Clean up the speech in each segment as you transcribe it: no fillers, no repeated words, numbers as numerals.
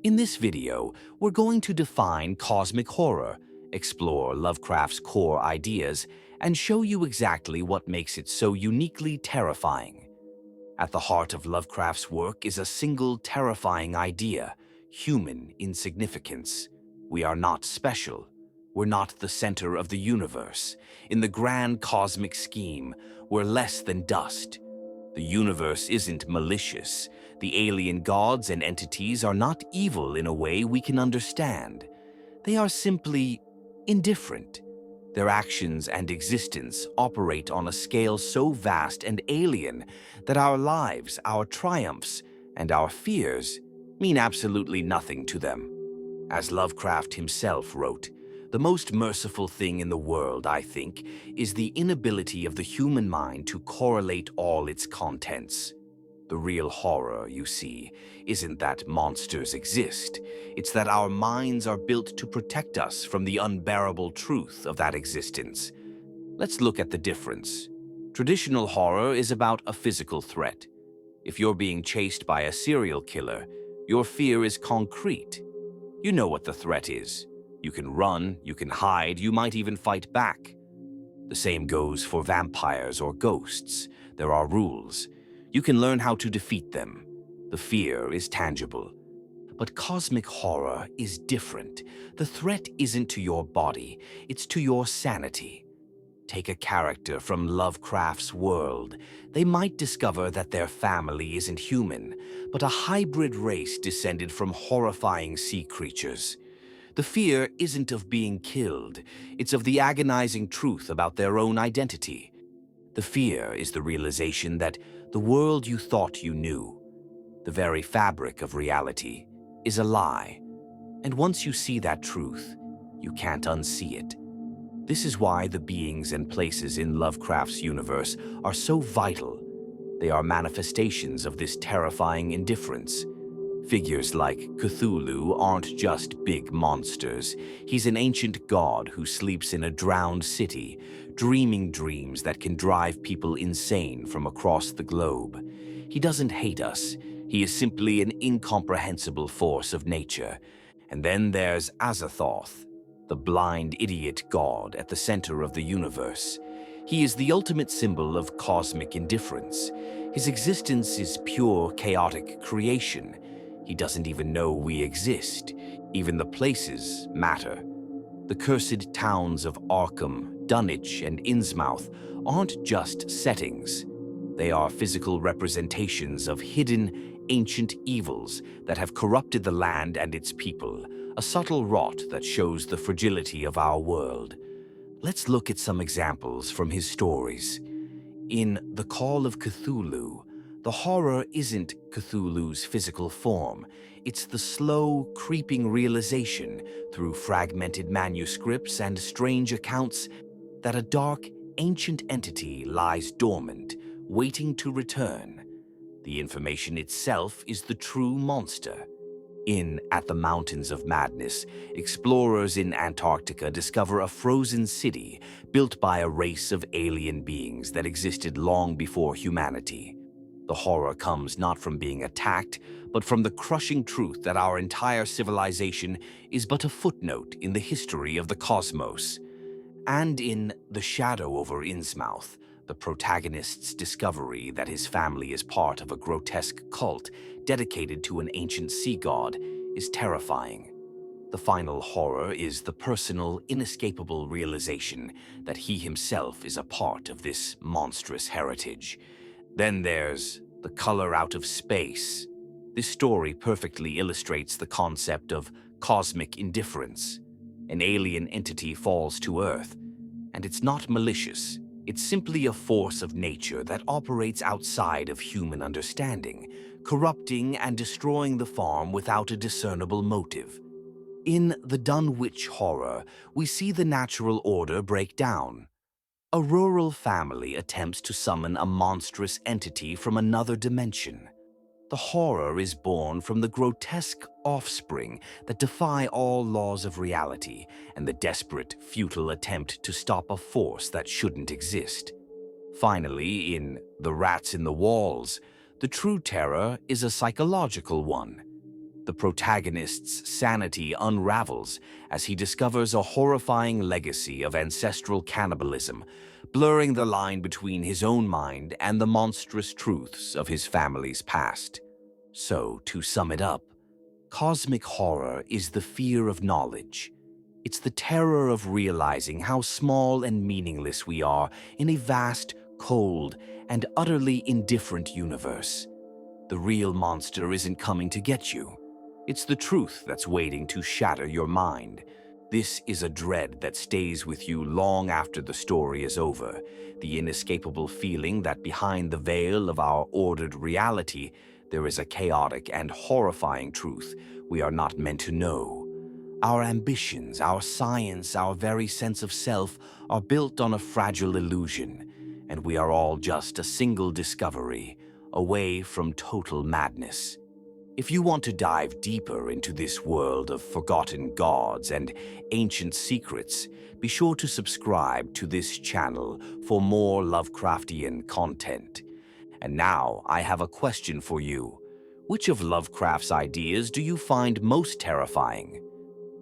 In this video, we're going to define cosmic horror, explore Lovecraft's core ideas, and show you exactly what makes it so uniquely terrifying. At the heart of Lovecraft's work is a single terrifying idea: human insignificance. We are not special. We're not the center of the universe. In the grand cosmic scheme, we're less than dust. The universe isn't malicious. The alien gods and entities are not evil in a way we can understand. They are simply indifferent. Their actions and existence operate on a scale so vast and alien that our lives, our triumphs, and our fears mean absolutely nothing to them. As Lovecraft himself wrote, "The most merciful thing in the world, I think, is the inability of the human mind to correlate all its contents." The real horror, you see, isn't that monsters exist. It's that our minds are built to protect us from the unbearable truth of that existence. Let's look at the difference. Traditional horror is about a physical threat. If you're being chased by a serial killer, your fear is concrete. You know what the threat is. You can run, you can hide, you might even fight back. The same goes for vampires or ghosts. There are rules. You can learn how to defeat them. The fear is tangible. But cosmic horror is different. The threat isn't to your body, it's to your sanity. Take a character from Lovecraft's world. They might discover that their family isn't human, but a hybrid race descended from horrifying sea creatures. The fear isn't of being killed, it's of the agonizing truth about their own identity. The fear is the realization that the world you thought you knew, the very fabric of reality, is a lie. And once you see that truth, you can't unsee it. This is why the beings and places in Lovecraft's universe are so vital. They are manifestations of this terrifying indifference. Figures like Cthulhu aren't just big monsters. He's an ancient god who sleeps in a drowned city, dreaming dreams that can drive people insane from across the globe. He doesn't hate us. He is simply an incomprehensible force of nature. And then there's Azathoth, the blind idiot god at the center of the universe. He is the ultimate symbol of cosmic indifference. His existence is pure chaotic creation. He doesn't even know we exist. Even the places matter. The cursed towns of Arkham, Dunwich, and Innsmouth aren't just settings. They are physical representations of hidden, ancient evils that have corrupted the land and its people, a subtle rot that shows the fragility of our world. Let's look at some examples from his stories. In The Call of Cthulhu, the horror isn't Cthulhu's physical form. It's the slow, creeping realization through fragmented manuscripts and strange accounts that a dark, ancient entity lies dormant, waiting to return. The information itself is the true monster. In At the Mountains of Madness, explorers in Antarctica discover a frozen city built by a race of alien beings that existed long before humanity. The horror comes not from being attacked, but from the crushing truth that our entire civilization is but a footnote in the history of the cosmos. And in The Shadow over Innsmouth, the protagonist's discovery that his family is part of a grotesque cult dedicated to an ancient sea god is terrifying. The final horror is the personal, inescapable realization that he himself is a part of this monstrous heritage. Then there's The Color Out of Space. This story perfectly illustrates the concept of cosmic indifference. An alien entity falls to Earth, and it's not malicious. It's simply a force of nature that operates outside of human understanding, corrupting and destroying the farm without a discernible motive. In The Dunwich Horror, we see the natural order break down. A rural family attempts to summon a monstrous entity from another dimension. The horror is born from the grotesque offspring that defy all laws of reality and the desperate, futile attempt to stop a force that shouldn't exist. Finally, in The Rats in the Walls, the true terror is a psychological one. The The protagonist's sanity unravels as he discovers a horrifying legacy of ancestral cannibalism, blurring the line between his own mind and the monstrous truths of his family's past. So, to sum it up, cosmic horror is the fear of knowledge. It's the terror of realizing how small and meaningless we are in a vast, cold, and utterly indifferent universe. The real monster isn't coming to get you. It's the truth that's waiting to shatter your mind. This is a dread that stays with you long after the story is over, the inescapable feeling that behind the veil of our ordered reality, there is a chaotic and horrifying truth we are not meant to know. Our ambitions, our science, our very sense of self are built on a fragile illusion, and we are all just a single discovery away from total madness. If you want to dive deeper into this world of forgotten gods and ancient secrets, be sure to subscribe to this channel for more Lovecraftian content. And now I have a question for you. Which of Lovecraft's ideas do you find most terrifying?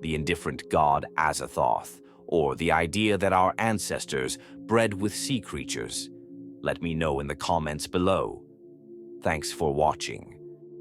The indifferent god Azathoth, or the idea that our ancestors bred with sea creatures? Let me know in the comments below. Thanks for watching.